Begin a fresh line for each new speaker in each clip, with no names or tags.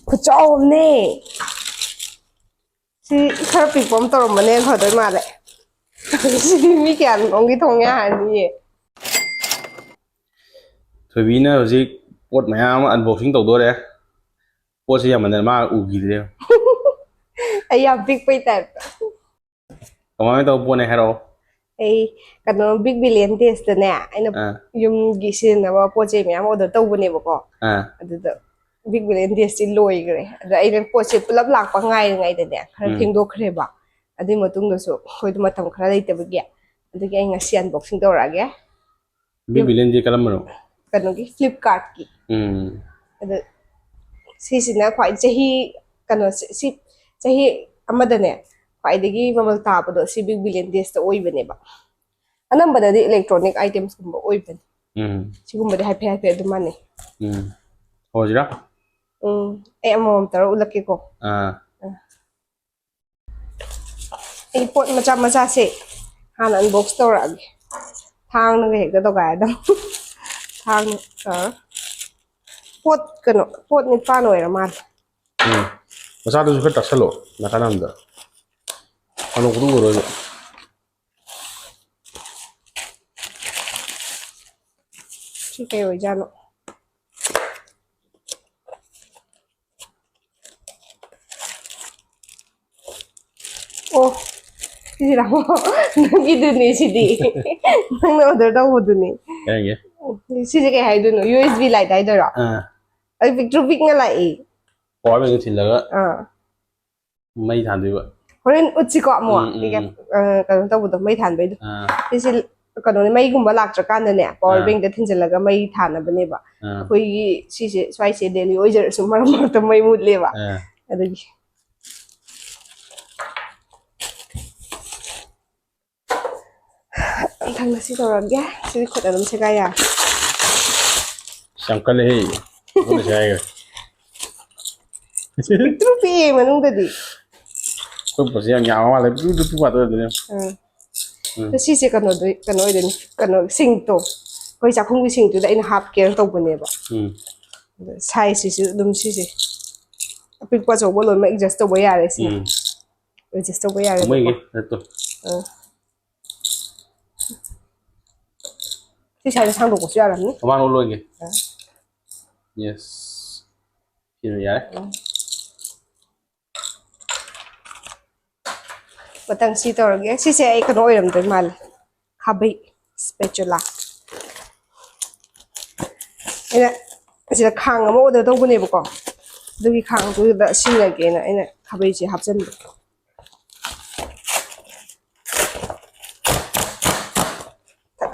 ꯈꯨꯆꯥꯎꯅꯦ ꯁꯤ ꯈꯔ ꯄꯤꯛꯄ ꯑꯃ ꯇꯧꯔꯝꯕꯅꯦ ꯐꯗꯣꯏ ꯃꯥꯜꯂꯦ ꯁꯤꯗꯤ ꯃꯤ ꯀꯌꯥꯅꯣꯝꯒꯤ ꯊꯣꯡ ꯌꯥꯔꯅꯤꯌꯦ
ꯊꯣꯏꯕꯤꯅ ꯍꯧꯖꯤꯛ ꯄꯣꯠ ꯃꯌꯥꯝ ꯑꯃ ꯑꯟꯕꯣꯛꯁꯤꯡ ꯇꯧꯗꯣꯔꯦ ꯄꯣꯠꯁꯤ ꯌꯥꯝꯃꯟꯗꯅ ꯃꯥ ꯎꯈꯤꯗ꯭ꯔꯦ
ꯑꯩ ꯌꯥꯝ ꯄꯤꯛꯄꯩ ꯇꯥꯏꯞꯇ
ꯀꯃꯥꯏꯅ ꯇꯧꯕ ꯄꯣꯠꯅꯦ ꯍꯥꯏꯔꯛꯑꯣ
ꯑꯩ ꯀꯩꯅꯣ ꯕꯤꯛ ꯕꯤꯂꯤꯌꯟ ꯗꯦꯖꯇꯅꯦ ꯑꯩꯅ ꯌꯨꯝꯒꯤ ꯁꯤꯖꯤꯟꯅꯕ ꯄꯣꯠ ꯆꯩ ꯃꯌꯥꯝ ꯑꯣꯔꯗꯔ ꯇꯧꯕꯅꯦꯕꯀꯣ ꯑꯗꯨꯗ ꯕꯤꯛ ꯕꯤꯂꯤꯌꯟ ꯗꯦꯖꯇꯤ ꯂꯣꯏꯈ꯭ꯔꯦ ꯑꯗ ꯑꯩꯅ ꯄꯣꯠꯁꯦ ꯄꯨꯂꯞ ꯂꯥꯛꯄ ꯉꯥꯏꯔꯤꯉꯩꯗꯅꯦ ꯈꯔ ꯊꯦꯡꯗꯣꯛꯈ꯭ꯔꯦꯕ ꯑꯗꯨꯏ ꯃꯇꯨꯡꯗꯁꯨ ꯑꯩꯈꯣꯏꯗꯣ ꯃꯇꯝ ꯈꯔ ꯂꯩꯇꯕꯒꯤ ꯑꯗꯨꯒꯤ ꯑꯩ ꯉꯁꯤ ꯑꯟꯕꯣꯛꯁꯤꯡ ꯇꯧꯔꯛꯑꯒꯦ
ꯕꯤꯛ ꯕꯤꯂꯤꯌꯟꯗꯤ ꯀꯔꯝꯕꯅꯣ
ꯀꯩꯅꯣꯒꯤ ꯐ꯭ꯂꯤꯞꯀꯥꯔꯠꯀꯤ ꯑꯗ ꯁꯤꯁꯤꯅ ꯈ꯭ꯋꯥꯏ ꯆꯍꯤ ꯀꯩꯅꯣꯁꯦ ꯁꯤ ꯆꯍꯤ ꯑꯃꯗꯅꯦ ꯈ꯭ꯋꯥꯏꯗꯒꯤ ꯃꯃꯜ ꯇꯥꯕꯗꯣ ꯁꯤ ꯕꯤꯛ ꯕꯤꯂꯤꯌꯟ ꯗꯦꯖꯇ ꯑꯣꯏꯕꯅꯦꯕ ꯑꯅꯝꯕꯗꯗꯤ ꯏꯂꯦꯛꯇ꯭ꯔꯣꯅꯤꯛ ꯑꯥꯏꯇꯦꯝꯁꯀꯨꯝꯕ ꯑꯣꯏꯕꯅꯦ ꯁꯤꯒꯨꯝꯕꯗꯤ ꯍꯥꯏꯐꯦꯠ ꯍꯥꯏꯐꯦꯠ ꯑꯗꯨꯝ ꯃꯥꯟꯅꯩ
ꯍꯧꯔꯁꯤꯔꯥ
ꯑꯩ ꯑꯃꯃꯝ ꯇꯧꯔ ꯎꯠꯂꯛꯀꯦꯀꯣ ꯑꯩ ꯄꯣꯠ ꯃꯆꯥ ꯃꯆꯥꯁꯦ ꯍꯥꯟꯅ ꯑꯟꯕꯣꯛꯁ ꯇꯧꯔꯛꯑꯒꯦ ꯊꯥꯡꯅꯒ ꯍꯦꯛꯇ ꯇꯧꯒꯥꯏꯗꯝ ꯊꯥꯡꯅ ꯄꯣꯠ ꯀꯩꯅꯣ ꯄꯣꯠ 9 ꯑꯣꯏꯔ ꯃꯥꯜꯂꯦ
ꯃꯆꯥꯗꯨꯁꯨ ꯈꯔ ꯇꯛꯁꯜꯂꯣ ꯅꯥꯀꯟ ꯑꯃꯗ ꯍꯟꯗꯣꯛꯄꯗꯨ ꯎꯔꯣꯏꯕ
ꯁꯤ ꯀꯩ ꯑꯣꯏꯖꯥꯠꯅꯣ ꯑꯣ ꯁꯤꯁꯤꯔꯥ ꯅꯪꯒꯤꯗꯨꯅꯤ ꯁꯤꯗꯤ ꯅꯪꯅ ꯑꯣꯔꯗꯔ ꯇꯧꯕꯗꯨꯅꯤ ꯁꯤꯁꯦ ꯀꯩ ꯍꯥꯏꯗꯣꯏꯅꯣ USB ꯂꯥꯏꯠ ꯍꯥꯏꯗꯣꯏꯔꯣ ꯑꯩ ꯄꯤꯛꯇ꯭ꯔꯨ ꯄꯤꯛꯅ ꯂꯥꯛꯏ
ꯄꯋꯥꯔ ꯕꯦꯡꯛ ꯊꯤꯜꯂꯒ ꯃꯩ ꯊꯥꯟꯗꯣꯏꯕ
ꯍꯣꯔꯦꯟ ꯎꯠꯁꯤꯀꯣ ꯑꯃꯨꯛ ꯀꯩꯅꯣ ꯇꯧꯕꯗꯣ ꯃꯩ ꯊꯥꯟꯕꯩꯗꯣ ꯁꯤꯁꯦ ꯀꯩꯅꯣꯅꯦ ꯃꯩꯒꯨꯝꯕ ꯂꯥꯛꯇ꯭ꯔꯀꯥꯟꯗꯅꯦ ꯄꯋꯥꯔ ꯕꯦꯡꯛꯇ ꯊꯤꯟꯖꯤꯜꯂꯒ ꯃꯩ ꯊꯥꯅꯕꯅꯦꯕ ꯑꯩꯈꯣꯏꯒꯤ ꯁꯤꯁꯦ ꯁ꯭ꯋꯥꯏꯁꯦ ꯗꯦꯜꯂꯤ ꯑꯣꯏꯖꯔꯁꯨ ꯃꯔꯛ ꯃꯔꯛꯇ ꯃꯩ ꯃꯨꯠꯂꯦꯕ ꯑꯗꯨꯒꯤ ꯃꯊꯪꯗ ꯁꯤ ꯇꯧꯔꯒꯦ ꯁꯤꯗꯤ ꯈꯨꯠ ꯑꯗꯨꯝ ꯁꯦꯒꯥꯏ ꯌꯥꯔꯦ
ꯌꯥꯝ ꯀꯜꯂꯦꯍꯦ ꯈꯨꯠꯅ ꯁꯦꯒꯥꯏꯈ꯭ꯔꯦ
ꯄꯤꯛꯇ꯭ꯔꯨ ꯄꯤꯛꯑꯦ ꯃꯅꯨꯡꯗꯗꯤ
ꯈꯨꯠꯄꯁꯦ ꯌꯥꯝ ꯌꯥꯝꯕ ꯃꯥꯜꯂꯦ ꯄꯤꯛꯇ꯭ꯔꯨ ꯄꯤꯛꯄ ꯉꯥꯛꯇ ꯑꯣꯏꯗꯣꯏꯅꯦ
ꯁꯤꯁꯦ ꯀꯩꯅꯣ ꯑꯣꯏꯗꯣꯏꯅꯤ ꯀꯩꯅꯣ ꯁꯤꯡꯛꯇꯣ ꯑꯩꯈꯣꯏ ꯆꯥꯛꯈꯨꯝꯒꯤ ꯁꯤꯡꯛꯇꯨꯗ ꯑꯩꯅ ꯍꯥꯞꯀꯦꯅ ꯇꯧꯕꯅꯦꯕ ꯁꯥꯏꯖꯁꯤꯁꯨ ꯑꯗꯨꯝ ꯁꯤꯁꯦ ꯑꯄꯤꯛꯄ ꯑꯆꯧꯕ ꯂꯣꯏꯅꯃꯛ ꯑꯦꯗꯖꯁ ꯇꯧꯕ ꯌꯥꯔꯦ ꯁꯤꯅ ꯑꯦꯗꯖꯁ ꯇꯧꯕ ꯌꯥꯔꯦꯕꯀꯣ ꯁꯤ ꯁꯥꯏꯖ ꯁꯥꯡꯗꯣꯛꯄꯁꯨ ꯌꯥꯔꯝꯅꯤ
ꯃꯃꯥꯡ ꯂꯣꯏꯒꯦ ꯌꯦꯁ ꯁꯤꯅ ꯌꯥꯔꯦ
ꯃꯊꯪ ꯁꯤ ꯇꯧꯔꯒꯦ ꯁꯤꯁꯦ ꯑꯩ ꯀꯩꯅꯣ ꯑꯣꯏꯔꯝꯗꯣꯏ ꯃꯥꯜꯂꯦ ꯈꯥꯕꯩ ꯁ꯭ꯄꯦꯆꯨꯂꯥ ꯑꯩꯅ ꯑꯁꯤꯗ ꯈꯥꯡ ꯑꯃ ꯑꯣꯔꯗꯔ ꯇꯧꯕꯅꯦꯕꯀꯣ ꯑꯗꯨꯒꯤ ꯈꯥꯡꯗꯨꯗ ꯁꯤꯖꯤꯟꯅꯒꯦꯅ ꯑꯩꯅ ꯈꯥꯕꯩꯁꯦ ꯍꯥꯞꯆꯤꯟꯕ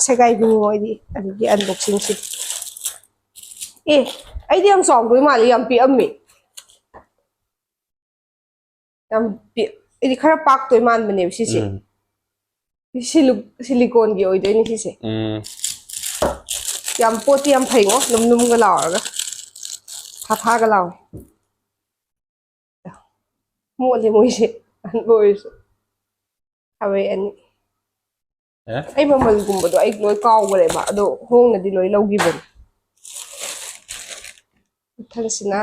ꯁꯦꯒꯥꯏꯕꯤꯅꯤꯉꯣ ꯑꯩꯗꯤ ꯑꯗꯨꯒꯤ ꯑꯟꯕꯣꯛꯁꯤꯡꯁꯤ ꯑꯩꯗꯤ ꯌꯥꯝ ꯆꯥꯎꯗꯣꯏ ꯃꯥꯜꯂꯦ ꯌꯥꯝ ꯄꯤꯛꯑꯝꯃꯤ ꯑꯩꯗꯤ ꯈꯔ ꯄꯥꯛꯇꯣꯏ ꯃꯥꯟꯕꯅꯦꯕ ꯁꯤꯁꯦ ꯁꯤꯂꯤꯀꯣꯟꯒꯤ ꯑꯣꯏꯗꯣꯏꯅꯤ ꯁꯤꯁꯦ ꯌꯥꯝ ꯄꯣꯠꯇꯤ ꯌꯥꯝ ꯐꯩꯉꯣ ꯅꯨꯝ ꯅꯨꯝꯒ ꯂꯥꯎꯔꯒ ꯊꯥꯊꯥꯒ ꯂꯥꯎꯋꯦ ꯃꯣꯠꯂꯦ ꯃꯣꯏꯁꯦ ꯑꯍꯟꯕ ꯑꯣꯏꯔꯁꯨ ꯈꯥꯕꯩ ꯑꯅꯤ ꯑꯩ ꯃꯃꯜꯒꯨꯝꯕꯗꯣ ꯑꯩ ꯂꯣꯏ ꯀꯥꯎꯈ꯭ꯔꯦꯕ ꯑꯗꯣ ꯍꯣꯡꯅꯗꯤ ꯂꯣꯏ ꯂꯧꯈꯤꯕꯅꯤ ꯃꯊꯪꯁꯤꯅ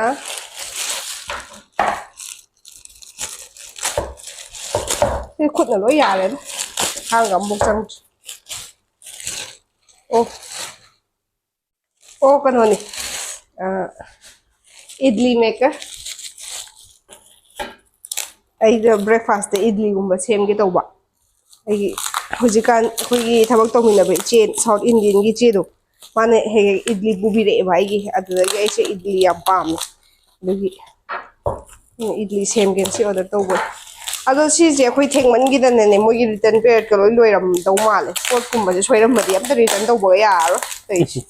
ꯁꯤ ꯈꯨꯠꯅ ꯂꯣꯏ ꯌꯥꯔꯦꯗ ꯊꯥꯡꯒ ꯑꯃꯐꯥꯎ ꯆꯪꯗ꯭ꯔꯦ ꯑꯣ ꯀꯩꯅꯣꯅꯤ ꯏꯗꯂꯤ ꯃꯦꯀꯔ ꯑꯩꯗꯣ ꯕ꯭ꯔꯦꯛꯐꯥꯁꯇ ꯏꯗꯂꯤꯒꯨꯝꯕ ꯁꯦꯝꯒꯦ ꯇꯧꯕ ꯑꯩꯒꯤ ꯍꯧꯖꯤꯛꯀꯥꯟ ꯑꯩꯈꯣꯏꯒꯤ ꯊꯕꯛ ꯇꯧꯃꯤꯟꯅꯕ ꯏꯆꯦ ꯁꯥꯎꯠ ꯏꯟꯗꯤꯌꯟꯒꯤ ꯏꯆꯦꯗꯣ ꯃꯥꯅ ꯍꯦꯛ ꯍꯦꯛ ꯏꯗꯂꯤ ꯄꯨꯕꯤꯔꯛꯑꯦꯕ ꯑꯩꯒꯤ ꯑꯗꯨꯗꯒꯤ ꯑꯩꯁꯦ ꯏꯗꯂꯤ ꯌꯥꯝ ꯄꯥꯝꯃꯦ ꯑꯗꯨꯒꯤ ꯏꯗꯂꯤ ꯁꯦꯝꯒꯦꯅ ꯁꯤ ꯑꯣꯔꯗꯔ ꯇꯧꯕ ꯑꯗꯣ ꯁꯤꯁꯦ ꯑꯩꯈꯣꯏ ꯊꯦꯡꯃꯟꯈꯤꯗꯅꯅꯦ ꯃꯣꯏꯒꯤ ꯔꯤꯇꯔꯟ ꯄꯦꯔꯠꯀ ꯂꯣꯏ ꯂꯣꯏꯔꯝꯗꯧ ꯃꯥꯜꯂꯦ ꯄꯣꯠꯀꯨꯝꯕꯁꯦ ꯁꯣꯏꯔꯝꯃꯗꯤ ꯑꯝꯇ ꯔꯤꯇꯔꯟ ꯇꯧꯕꯒ ꯌꯥꯔꯔꯣꯏ ꯇꯧꯔꯤꯁꯦ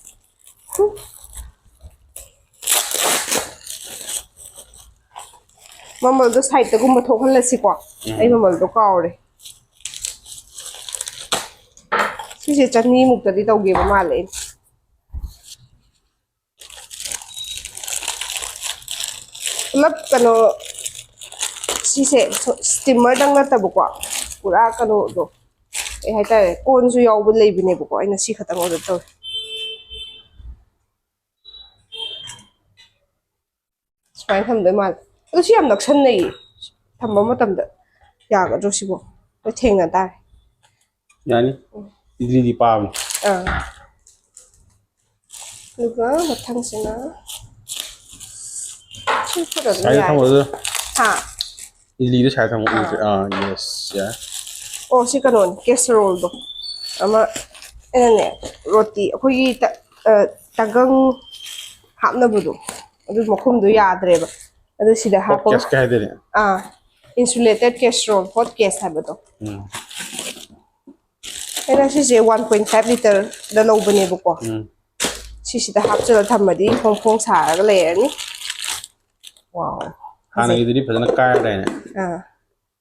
ꯃꯃꯜꯗꯣ ꯁꯥꯏꯠꯇꯒꯨꯝꯕ ꯊꯣꯛꯍꯜꯂꯁꯤꯀꯣ ꯑꯩ ꯃꯃꯜꯗꯣ ꯀꯥꯎꯔꯦ ꯁꯤꯁꯦ 200 ꯇꯧꯒꯦꯕ ꯃꯥꯜꯂꯦ ꯄꯨꯂꯞ ꯀꯩꯅꯣ ꯁꯤꯁꯦ ꯁ꯭ꯇꯤꯃꯔꯗꯪ ꯅꯠꯇꯕꯀꯣ ꯄꯨꯔꯥ ꯀꯩꯅꯣꯗꯣ ꯀꯩ ꯍꯥꯏꯇꯥꯔꯦ ꯀꯣꯟꯁꯨ ꯌꯥꯎꯕ ꯂꯩꯕꯅꯦꯕꯀꯣ ꯑꯩꯅ ꯁꯤ ꯈꯛꯇꯪ ꯑꯣꯔꯗꯔ ꯇꯧꯋꯦ ꯁꯨꯃꯥꯏꯅ ꯊꯝꯗꯣꯏ ꯃꯥꯜꯂꯦ ꯑꯗꯨ ꯁꯤ ꯌꯥꯝ ꯅꯛꯁꯟꯅꯩꯌꯦ ꯊꯝꯕ ꯃꯇꯝꯗ ꯌꯥꯒꯗ꯭ꯔꯣ ꯁꯤꯕꯣ ꯂꯣꯏ ꯊꯦꯡꯅ ꯇꯥꯔꯦ
Yani idli pam.
ꯑꯗꯨꯒ ꯃꯊꯪꯁꯤꯅ ꯁꯤ ꯐꯨꯠꯂꯁꯨ
Sai
ꯌꯥꯏ
thang oda.
ꯍꯥ
Idli do sai thang idli. Yes. Yeah.
ꯑꯣ ꯁꯤ ꯀꯩꯅꯣꯅꯤ ꯀꯦꯁꯔꯣꯜꯗꯣ ꯑꯃ ꯑꯩꯅꯅꯦ ꯔꯣꯇꯤ ꯑꯩꯈꯣꯏꯒꯤ ꯇꯒꯪ ꯍꯥꯞꯅꯕꯗꯣ ꯑꯗꯨ ꯃꯈꯨꯝꯗꯣ ꯌꯥꯗ꯭ꯔꯦꯕ ꯑꯗꯨ ꯁꯤꯗ
Hot
ꯍꯥꯞꯄꯒ
gas ka hai dene.
Insulated casserole hot case ꯍꯥꯏꯕꯗꯣ
Hmm.
ꯑꯩꯅ ꯁꯤꯁꯦ 1.5 ꯂꯤꯇꯔꯗ ꯂꯧꯕꯅꯦꯕꯀꯣ ꯁꯤꯁꯤꯗ ꯍꯥꯞꯆꯤꯜꯂ ꯊꯝꯃꯗꯤ ꯐꯣꯡ ꯐꯣꯡ ꯁꯥꯔꯒ ꯂꯩꯔꯅꯤ ꯋꯥꯎ
Hana
ꯐꯖꯩ
idli phajana kaya dene.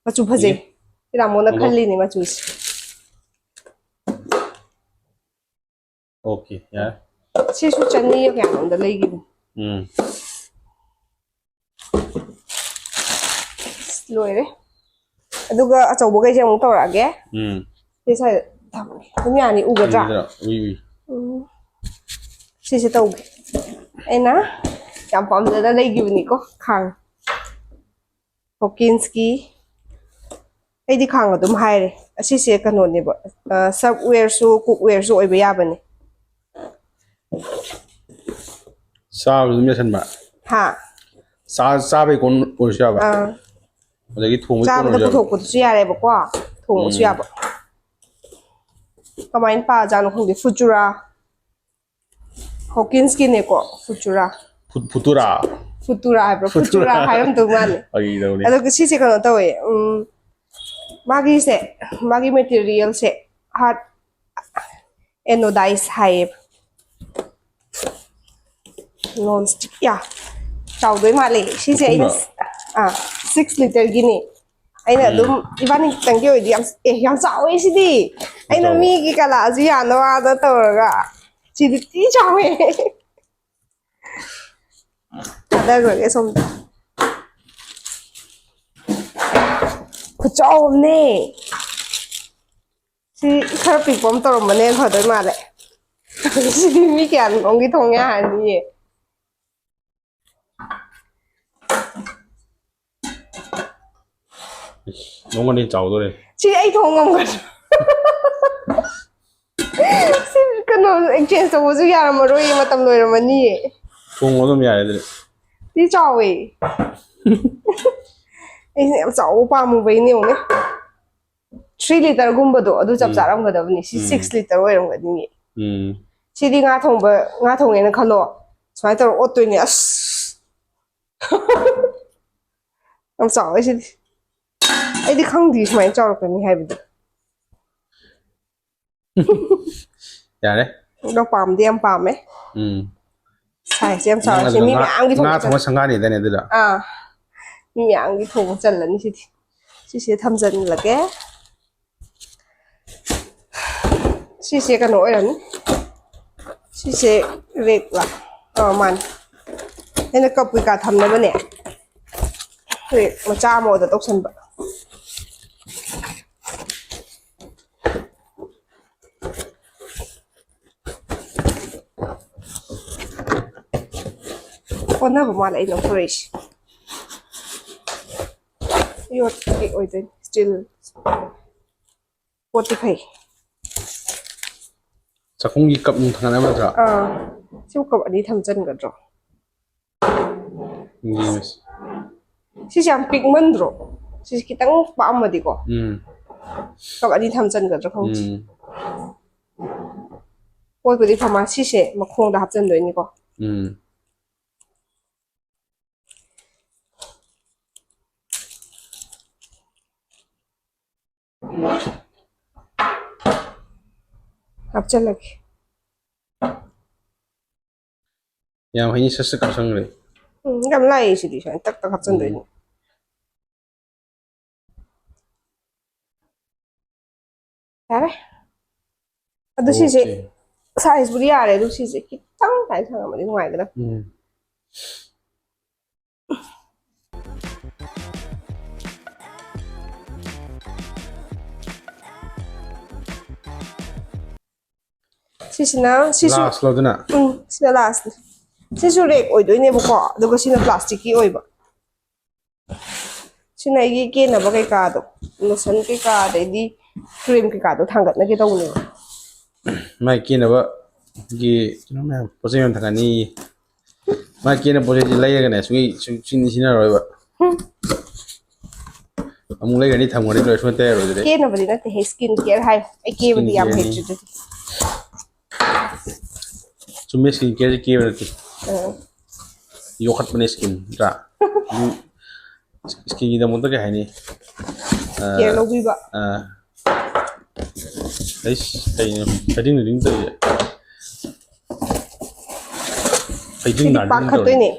ꯃꯆꯨ ꯐꯖꯩ ꯇꯥꯃꯣꯅ ꯈꯜꯂꯤꯅꯦ ꯃꯆꯨꯁꯦ
Okay. Yeah.
ꯁꯤꯁꯨ ꯆꯅꯤꯒ ꯀꯌꯥꯅꯣꯝꯗ ꯂꯩꯈꯤꯕꯅꯤ
Hmm.
ꯂꯣꯏꯔꯦ ꯑꯗꯨꯒ ꯑꯆꯧꯕꯈꯩꯁꯦ ꯑꯃꯨꯛ ꯇꯧꯔꯛꯑꯒꯦ
Hmm.
ꯁꯤ ꯁ꯭ꯋꯥꯏꯗ ꯊꯝꯃꯒꯦ ꯑꯗꯨꯝ ꯌꯥꯅꯤ ꯎꯒꯗ꯭ꯔꯥ
Idra. Oui oui.
ꯁꯤꯁꯦ ꯇꯧꯒꯦ ꯑꯩꯅ ꯌꯥꯝ ꯄꯥꯝꯖꯅ ꯂꯩꯈꯤꯕꯅꯤꯀꯣ ꯈꯥꯡ ꯍꯣꯀꯤꯟꯁꯀꯤ ꯑꯩꯗꯤ ꯈꯥꯡ ꯑꯗꯨꯝ ꯍꯥꯏꯔꯦ ꯑꯁꯤꯁꯦ ꯀꯩꯅꯣꯅꯦꯕ ꯁꯞꯋꯦꯌꯔꯁꯨ ꯀꯨꯛꯋꯦꯌꯔꯁꯨ ꯑꯣꯏꯕ ꯌꯥꯕꯅꯦ
Sa dum ya san ba.
ꯍꯥ
Sa bai kon orisya ba. Adagi thong bai kon
ꯆꯥꯕꯗ
orisya.
ꯄꯨꯊꯣꯛꯄꯗꯨꯁꯨ ꯌꯥꯔꯦꯕꯀꯣ ꯊꯣꯡꯕꯁꯨ ꯌꯥꯕ ꯀꯃꯥꯏꯅ ꯄꯥꯖꯥꯠꯅꯣ ꯈꯪꯗꯦ ꯐꯨꯆꯨꯔꯥ ꯍꯣꯀꯤꯟꯁꯀꯤꯅꯦꯀꯣ ꯐꯨꯆꯨꯔꯥ
Futura.
ꯐꯨꯇꯨꯔꯥ ꯍꯥꯏꯕ꯭ꯔꯣ ꯐꯨꯆꯨꯔꯥ ꯍꯥꯏꯔꯝꯗꯧ ꯃꯥꯜꯂꯦ
Agi dawni.
ꯑꯗꯨꯒ ꯁꯤꯁꯦ ꯀꯩꯅꯣ ꯇꯧꯋꯦ ꯃꯥꯒꯤ ꯃꯦꯇꯤꯔꯤꯌꯦꯜꯁꯦ ꯍꯥꯔꯠ ꯑꯦꯅꯣꯗꯥꯏꯁ ꯍꯥꯏꯌꯦꯕ ꯅꯣꯟ ꯁ꯭ꯇꯤꯛ ꯆꯥꯎꯗꯣꯏ ꯃꯥꯜꯂꯦ ꯁꯤꯁꯦ ꯑꯩꯅ 6 ꯂꯤꯇꯔꯒꯤꯅꯤ ꯑꯩꯅ ꯑꯗꯨꯝ ꯏꯕꯥꯅꯤ ꯈꯤꯇꯪꯒꯤ ꯑꯣꯏꯗꯤ ꯌꯥꯝ ꯆꯥꯎꯋꯦ ꯁꯤꯗꯤ ꯑꯩꯅ ꯃꯤꯒꯤ ꯀꯂꯥꯁꯨ ꯌꯥꯅꯕꯗ ꯇꯧꯔꯒ ꯁꯤꯗꯤ ꯊꯤ ꯆꯥꯎꯋꯦ ꯊꯥꯗꯈ꯭ꯔꯒꯦ ꯁꯣꯝꯗ ꯈꯨꯆꯥꯎ ꯑꯃꯅꯦ ꯁꯤ ꯈꯔ ꯄꯤꯛꯄ ꯑꯃ ꯇꯧꯔꯝꯕꯅꯦ ꯐꯗꯣꯏ ꯃꯥꯜꯂꯦ ꯁꯤꯗꯤ ꯃꯤ ꯀꯌꯥꯅꯣꯝꯒꯤ ꯊꯣꯡ ꯌꯥꯔꯅꯤꯌꯦ
Nongani chawdore.
ꯁꯤ ꯑꯩ ꯊꯣꯡ ꯉꯝꯒꯗ꯭ꯔꯥ ꯁꯤ ꯀꯩꯅꯣ ꯑꯦꯛꯆꯦꯟꯖ ꯇꯧꯕꯁꯨ ꯌꯥꯔꯝꯃꯔꯣꯏꯌꯦ ꯃꯇꯝ ꯂꯣꯏꯔꯝꯃꯅꯤꯌే
Thong odum ya dene.
ꯁꯤ ꯆꯥꯎꯋꯦ ꯑꯩꯁꯦ ꯌꯥꯝ ꯆꯥꯎꯕ ꯄꯥꯝꯃꯨꯕꯩꯅꯦ ꯌꯦꯡꯉꯨꯅꯦ 3 ꯂꯤꯇꯔꯒꯨꯝꯕꯗꯣ ꯑꯗꯨ ꯆꯞ ꯆꯥꯔꯝꯒꯗꯕꯅꯤ ꯁꯤ 6 ꯂꯤꯇꯔ ꯑꯣꯏꯔꯝꯒꯅꯤꯌꯦ
Hmm.
ꯁꯤꯗꯤ ꯉꯥ ꯊꯣꯡꯉꯦꯅ ꯈꯜꯂꯣ ꯁꯨꯃꯥꯏꯅ ꯇꯧꯔ ꯑꯣꯠꯇꯣꯏꯅꯦ ꯑꯁ ꯌꯥꯝ ꯆꯥꯎꯋꯦ ꯁꯤꯗꯤ ꯑꯩꯗꯤ ꯈꯪꯗꯦ ꯁꯨꯃꯥꯏꯅ ꯆꯥꯎꯔꯛꯀꯅꯤ ꯍꯥꯏꯕꯗꯤ
Yare.
ꯑꯗꯣ ꯄꯥꯝꯗꯤ ꯌꯥꯝ ꯄꯥꯝꯃꯦ
Hmm.
ꯁꯥꯏꯖꯁꯦ ꯌꯥꯝ ꯆꯥꯎꯔꯦ
Nang
ꯁꯤ
adu
ꯃꯤ ꯃꯌꯥꯝꯒꯤ
nga
ꯊꯣꯡꯕ
thong sangani dene dida.
ꯃꯤ ꯃꯌꯥꯝꯒꯤ ꯊꯣꯡꯕ ꯆꯜꯂꯅꯤ ꯁꯤꯗꯤ ꯁꯤꯁꯦ ꯊꯝꯖꯤꯜꯂꯒꯦ ꯁꯤꯁꯦ ꯀꯩꯅꯣ ꯑꯣꯏꯔꯝꯅꯤ ꯁꯤꯁꯦ ꯔꯦꯛꯂꯥ ꯃꯥꯅꯤ ꯑꯩꯅ ꯀꯞ ꯀꯩꯀꯥ ꯊꯝꯅꯕꯅꯦ ꯔꯦꯛ ꯃꯆꯥ ꯑꯃ ꯑꯣꯏꯗ ꯇꯧꯁꯟꯕ ꯑꯣꯟꯅꯕ ꯃꯥꯜꯂꯦ ꯑꯩꯅ ꯂꯧꯊꯣꯔꯛꯏꯁꯦ ꯌꯣꯠꯀꯤ ꯑꯣꯏꯗꯣꯏꯅꯤ ꯁ꯭ꯇꯤꯜ ꯄꯣꯠꯇꯤ ꯐꯩ
Chakunggi cup nung thangana madra.
ꯁꯤꯕꯨ ꯀꯞ ꯑꯅꯤ ꯊꯝꯖꯟꯒꯗ꯭ꯔꯣ
Yes.
ꯁꯤꯁꯦ ꯌꯥꯝ ꯄꯤꯛꯃꯟꯗ꯭ꯔꯣ ꯁꯤꯁꯦ ꯈꯤꯇꯪ ꯄꯥꯛꯑꯝꯃꯗꯤꯀꯣ
Hmm.
ꯀꯞ ꯑꯅꯤ ꯊꯝꯖꯟꯒꯗ꯭ꯔꯥ ꯈꯪꯗꯦ
Hmm.
ꯄꯣꯠꯄꯨꯗꯤ ꯐꯃꯥ ꯁꯤꯁꯦ ꯃꯈꯣꯡꯗ ꯍꯥꯞꯆꯤꯟꯗꯣꯏꯅꯤꯀꯣ
Hmm.
ꯍꯥꯞꯆꯤꯜꯂꯒꯦ
Yang ini sesek kasang le.
ꯌꯥꯝ ꯂꯥꯛꯏ ꯁꯤꯗꯤ ꯁꯨꯃꯥꯏꯅ ꯇꯛ ꯇꯛ ꯍꯥꯞꯆꯤꯟꯗꯣꯏꯅꯤ ꯌꯥꯔꯦ ꯑꯗꯨ ꯁꯤꯁꯦ
Okay.
ꯁꯥꯏꯖꯕꯨꯗꯤ ꯌꯥꯔꯦ ꯑꯗꯨ ꯁꯤꯁꯦ ꯈꯤꯇꯪ ꯁꯥꯏꯅ ꯊꯝꯃꯗꯤ ꯅꯨꯡꯉꯥꯏꯒꯗꯕ
Hmm.
ꯁꯤꯁꯤꯅ ꯁꯤꯁꯨ
Last lo dina.
ꯁꯤꯅ ꯂꯥꯁꯅꯤ ꯁꯤꯁꯨ ꯔꯦꯛ ꯑꯣꯏꯗꯣꯏꯅꯦꯕꯀꯣ ꯑꯗꯨꯒ ꯁꯤꯅ ꯄ꯭ꯂꯥꯁꯇꯤꯛꯀꯤ ꯑꯣꯏꯕ ꯁꯤꯅ ꯑꯩꯒꯤ ꯀꯦꯅꯕ ꯀꯩꯀꯥꯗꯣ ꯂꯣꯁꯟ ꯀꯩꯀꯥ ꯑꯗꯩꯗꯤ ꯀ꯭ꯔꯤꯝ ꯀꯩꯀꯥꯗꯣ ꯊꯥꯡꯒꯠꯅꯒꯦ ꯇꯧꯕꯅꯦꯕ
ꯃꯥꯏ ꯀꯦꯅꯕꯒꯤ ꯀꯩꯅꯣ ꯃꯌꯥꯝ ꯄꯣꯠ ꯆꯩ ꯃꯌꯥꯝ ꯊꯥꯡꯒꯠꯅꯤ ꯃꯥꯏ ꯀꯦꯅꯕ ꯄꯣꯠ ꯆꯩꯁꯤ ꯂꯩꯔꯒꯅꯦ ꯁꯤꯖꯤꯟꯅꯔꯣꯏꯕ ꯑꯃꯨꯛ ꯂꯩꯒꯅꯤ ꯊꯝꯒꯅꯤ ꯂꯣꯏꯔ ꯁꯨꯡꯇꯩ ꯌꯥꯔꯣꯏꯗꯨꯗꯤ
ꯀꯦꯅꯕꯗꯤ ꯅꯠꯇꯦꯍꯦ ꯁ꯭ꯀꯤꯟ ꯀꯦꯌꯔ ꯍꯥꯏ ꯑꯩ
ꯁ꯭ꯀꯤꯟ
ꯀꯦꯕꯗꯤ ꯌꯥꯝ
ꯀꯦꯌꯔꯅꯤ
ꯍꯩꯇ꯭ꯔꯤꯗꯨꯗꯤ
ꯆꯨꯝꯃꯦ ꯁ꯭ꯀꯤꯟ ꯀꯦꯌꯔꯁꯤ ꯀꯦꯕ ꯅꯠꯇꯦ
ꯑꯥ
ꯌꯣꯛꯈꯠꯄꯅꯦ ꯁ꯭ꯀꯤꯟ ꯅꯠꯇ꯭ꯔꯥ ꯑꯗꯨ ꯁ꯭ꯀꯤꯟꯒꯤꯗꯃꯛꯇ ꯀꯩ ꯍꯥꯏꯅꯤ
ꯀꯦꯌꯔ ꯂꯧꯕꯤꯕ
ꯑꯩꯁ ꯀꯩꯅꯣ ꯐꯩꯗꯤꯡ ꯅꯨꯡꯗꯤꯡ ꯇꯧꯔꯤꯁꯦ ꯐꯩꯗꯤꯡ
ꯁꯤꯗꯤ
ꯅꯥꯔꯗꯤꯡ ꯇꯧꯔꯤ
ꯄꯥꯈꯠꯇꯣꯏꯅꯦ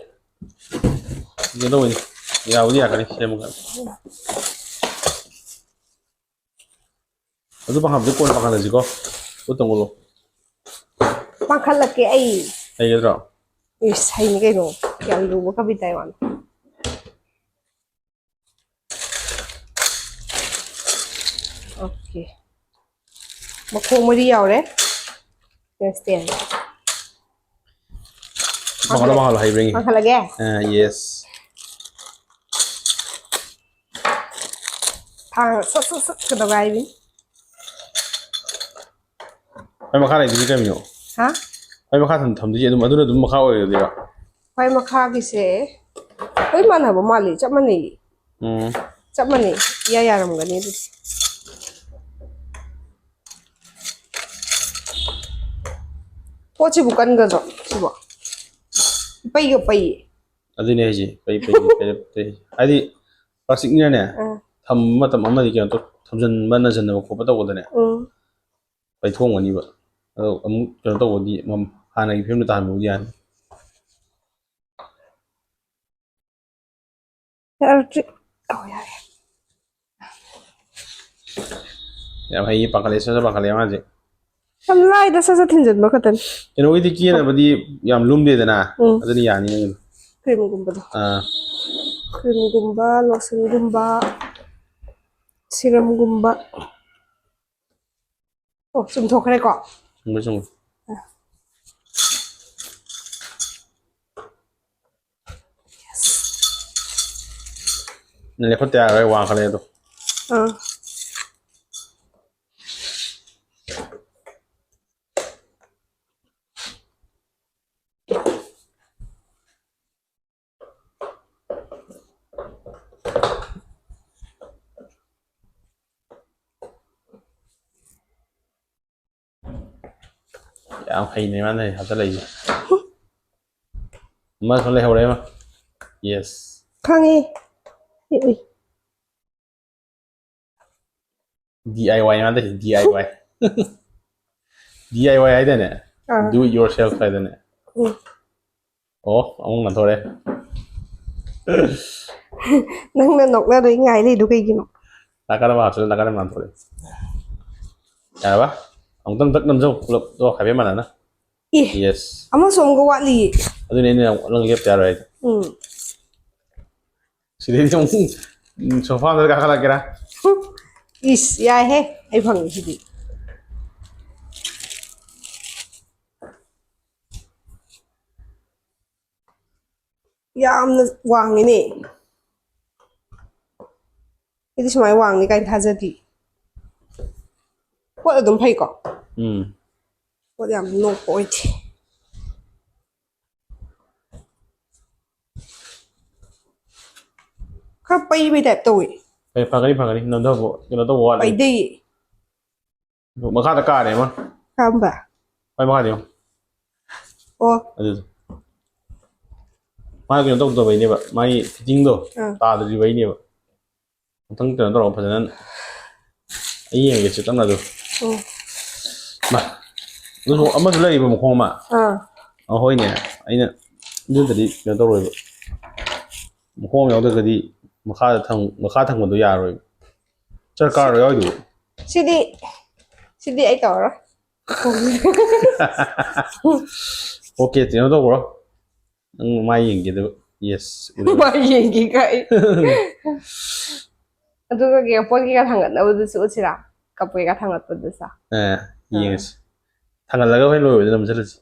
ꯀꯩꯅꯣ ꯇꯧꯕꯅꯤ ꯌꯥꯕꯨꯗꯤ ꯌꯥꯀꯅꯤ ꯁꯦꯝꯃꯒ ꯑꯗꯨ ꯄꯥꯈꯠꯄꯗꯤ ꯀꯣꯟꯅ ꯄꯥꯈꯠꯂꯁꯤꯀꯣ ꯎꯠ ꯇꯝꯒꯨꯂꯣ
ꯄꯥꯡꯈꯠꯂꯛꯀꯦ ꯑꯩ
ꯍꯩꯒꯗ꯭ꯔꯣ
ꯏꯁ ꯍꯩꯅꯤ ꯀꯩꯅꯣ ꯌꯥꯝ ꯂꯨꯕ ꯀꯕꯤꯇꯥꯏ ꯋꯥꯅꯤ ꯑꯣꯀꯦ ꯃꯈꯣꯡ ꯃꯔꯤ ꯌꯥꯎꯔꯦ ꯁ꯭ꯇꯦꯟ
ꯄꯥꯈꯠꯂꯣ ꯍꯩꯕ꯭ꯔ ꯌꯦꯡꯒꯦ
ꯄꯥꯡꯈꯠꯂꯒꯦ
ꯌꯦꯁ
ꯊꯥꯡ ꯁꯠ ꯁꯠ ꯁꯠ ꯀꯗꯧ ꯉꯥꯏꯔꯤꯅꯤ
ꯈ꯭ꯋꯥꯏ ꯃꯈꯥ ꯂꯩꯗꯨꯗꯤ ꯀꯩꯅꯣ
ꯍꯥ
ꯈ꯭ꯋꯥꯏ ꯃꯈꯥ ꯊꯝꯗꯣꯏꯁꯦ ꯑꯗꯨꯝ ꯑꯗꯨꯅ ꯑꯗꯨꯝ ꯃꯈꯥ ꯑꯣꯏꯔꯗꯣꯏꯔꯣ
ꯈ꯭ꯋꯥꯏ ꯃꯈꯥꯒꯤꯁꯦ ꯂꯣꯏ ꯃꯥꯟꯅꯕ ꯃꯥꯜꯂꯤ ꯆꯞ ꯃꯥꯟꯅꯩ ꯆꯞ ꯃꯥꯟꯅꯩ ꯏꯌꯥ ꯌꯥꯔꯝꯒꯅꯤ ꯑꯗꯨꯗꯤ ꯄꯣꯠꯁꯤꯕꯨ ꯀꯟꯒꯗ꯭ꯔꯣ ꯁꯤꯕꯣ ꯏꯄꯩꯒ ꯄꯩꯌꯦ
ꯑꯗꯨꯅꯦ ꯍꯥꯏꯁꯦ ꯄꯩ ꯍꯥꯏꯗꯤ ꯄ꯭ꯂꯥꯁꯇꯤꯛꯅꯤꯅꯅꯦ ꯊꯝꯕ ꯃꯇꯝ ꯑꯃꯗꯤ ꯀꯩꯅꯣ ꯇꯧ ꯊꯝꯖꯤꯟꯕ ꯅꯟꯁꯤꯟꯅꯕ ꯈꯣꯠꯄ ꯇꯧꯕꯗꯅꯦ ꯄꯩꯊꯣꯛꯑꯝꯒꯅꯤꯕ ꯑꯗꯣ ꯑꯃꯨꯛ ꯀꯩꯅꯣ ꯇꯧꯕꯗꯤ ꯍꯥꯟꯅꯒꯤ ꯐꯤꯕꯝꯗ ꯇꯥꯍꯟꯕꯕꯨꯗꯤ ꯌꯥꯅꯤ
ꯌꯥꯔꯛꯇ꯭ꯔꯤ ꯑꯣ ꯌꯥꯔꯦ
ꯌꯥꯝ ꯍꯩꯌꯦ ꯄꯥꯈꯠꯂꯦ ꯁꯠ ꯁꯠ ꯄꯥꯈꯠꯂꯦ ꯃꯥꯁꯦ
ꯌꯥꯝ ꯂꯥꯏꯗ ꯁꯠ ꯁꯠ ꯊꯤꯟꯖꯤꯟꯕ ꯈꯛꯇꯅꯤ
ꯀꯩꯅꯣꯒꯤꯗꯤ ꯀꯦꯅꯕꯗꯤ ꯌꯥꯝ ꯂꯨꯝꯗꯦꯗꯅ ꯑꯗꯨꯅ ꯌꯥꯅꯤ ꯅꯪꯒꯤꯗꯣ
ꯀ꯭ꯔꯤꯝꯒꯨꯝꯕꯗꯣ ꯀ꯭ꯔꯤꯝꯒꯨꯝꯕ ꯂꯣꯁꯟꯒꯨꯝꯕ ꯁꯤꯔꯝꯒꯨꯝꯕ ꯑꯣ ꯆꯨꯝꯊꯣꯛꯈ꯭ꯔꯦꯀꯣ
ꯆꯨꯝꯃꯦ ꯆꯨꯝꯃꯦ ꯂꯦꯞꯈꯠꯇ ꯌꯥꯔꯣꯏ ꯋꯥꯡꯈꯠꯂꯦ ꯑꯗꯣ ꯌꯥꯝ ꯍꯩꯅꯦ ꯃꯥꯅ ꯍꯥꯞꯆꯤꯜꯂꯛꯏꯁꯦ ꯑꯃ ꯁꯣꯝ ꯂꯩꯍꯧꯔꯦ ꯑꯃ ꯌꯦꯁ
ꯈꯪꯉꯤ ꯎꯏ
DIY ꯉꯥꯛꯇ DIY DIY ꯍꯥꯏꯗꯥꯏꯅꯦ ꯗꯨ ꯏꯠ ꯌꯣꯔ ꯁꯦꯜꯐ ꯍꯥꯏꯗꯥꯏꯅꯦ ꯑꯣ ꯑꯃꯨꯛ ꯉꯥꯟꯊꯣꯔꯛꯑꯦ
ꯅꯪꯅ ꯅꯣꯛꯅꯗꯣꯏ ꯉꯥꯏ ꯂꯩꯗꯣ ꯀꯩꯒꯤꯅꯣ
ꯅꯥꯀꯟ ꯑꯃ ꯍꯥꯞꯆꯤꯜꯂ ꯅꯥꯀꯟ ꯑꯃ ꯉꯥꯟꯊꯣꯔꯛꯑꯦ ꯌꯥꯔꯕ ꯑꯃꯨꯛꯇꯪ ꯇꯛ ꯅꯝꯖꯧ ꯄꯨꯂꯞꯇꯣ ꯍꯥꯏꯐꯦꯠ ꯃꯥꯟꯅꯅ
ꯑꯦ
ꯌꯦꯁ
ꯑꯃꯁꯨ ꯑꯃꯨꯛꯀ ꯋꯥꯠꯂꯤꯌꯦ
ꯑꯗꯨꯅꯦ ꯑꯩꯅ ꯅꯪ ꯂꯦꯞꯇ ꯌꯥꯔꯣꯏ ꯍꯥꯏꯗꯣ ꯁꯤꯗꯩꯗꯤ ꯑꯃꯨꯛ ꯁꯣꯐꯥꯗ ꯀꯥꯈꯠꯂꯛꯀꯦꯔꯥ
ꯏꯁ ꯌꯥꯏꯍꯦ ꯑꯩ ꯐꯪꯉꯤꯁꯤꯗꯤ ꯌꯥꯝꯅ ꯋꯥꯡꯉꯤꯅꯦ ꯑꯩꯗꯤ ꯁꯨꯃꯥꯏꯅ ꯋꯥꯡꯅꯤ ꯀꯥꯏꯅ ꯊꯥꯖꯗꯤ ꯄꯣꯠ ꯑꯗꯨꯝ ꯐꯩꯀꯣ ꯄꯣꯠ ꯌꯥꯝ ꯅꯣꯞꯄ ꯑꯣꯏꯗꯦ ꯈꯔ ꯄꯩꯕꯩ ꯇꯥꯏꯞ ꯇꯧꯋꯦ
ꯐꯒꯅꯤ ꯅꯝꯊꯕ ꯀꯩꯅꯣ ꯇꯧꯕ ꯋꯥꯠꯂꯤ
ꯄꯩꯗꯩꯌꯦ
ꯃꯈꯥꯗ ꯀꯥꯔꯦ ꯑꯃ
ꯀꯔꯝꯕ
ꯈ꯭ꯋꯥꯏ ꯃꯈꯥꯗ ꯌꯦꯡꯉꯨ
ꯑꯣ
ꯑꯗꯨꯗꯣ ꯃꯥ ꯀꯩꯅꯣ ꯇꯧꯗꯕꯩꯅꯦꯕ ꯃꯥꯒꯤ ꯐꯤꯠꯇꯤꯡꯗꯣ ꯇꯥꯗ꯭ꯔꯤꯕꯩꯅꯦꯕ ꯑꯃꯨꯛꯇꯪ ꯀꯩꯅꯣ ꯇꯧꯔꯒ ꯐꯖꯅ ꯑꯩ ꯌꯦꯡꯒꯦꯁꯦ ꯇꯞꯅ ꯑꯗꯨ ꯑꯗꯨꯁꯨ ꯑꯃꯁꯨ ꯂꯩꯔꯤꯕ ꯃꯈꯣꯡ ꯑꯃ ꯍꯣꯏꯅꯦ ꯑꯩꯅ ꯑꯗꯨꯗꯗꯤ ꯀꯩꯅꯣ ꯇꯧꯔꯣꯏꯕ ꯃꯈꯣꯡ ꯌꯥꯎꯗ꯭ꯔꯒꯗꯤ ꯃꯈꯥ ꯊꯪꯕꯗꯣ ꯌꯥꯔꯣꯏꯕ ꯀꯥꯔꯣ ꯌꯥꯎꯔꯤꯗꯨꯕꯨ
ꯁꯤꯗꯤ ꯑꯩ ꯇꯧꯔꯔꯣꯏ
ꯑꯣꯀꯦ ꯀꯩꯅꯣ ꯇꯧꯕ꯭ꯔꯣ ꯅꯪ ꯃꯥꯏ ꯌꯦꯡꯒꯦꯗꯨ ꯌꯦꯁ
ꯃꯥꯏ ꯌꯦꯡꯒꯦ ꯀꯥꯏ ꯑꯗꯨꯒ ꯄꯣꯠ ꯀꯩꯀꯥ ꯊꯥꯡꯒꯠꯅꯕꯗꯨꯁꯨ ꯎꯠꯁꯤꯔꯥ ꯀꯞ ꯀꯩꯀꯥ ꯊꯥꯡꯒꯠꯄꯗꯨꯁꯨ
ꯌꯦꯡꯉꯁꯤ ꯊꯥꯡꯒꯠꯂꯒ ꯍꯣꯔꯦꯟ ꯂꯣꯏꯕꯗ ꯅꯝꯁꯤꯜꯂꯁꯤ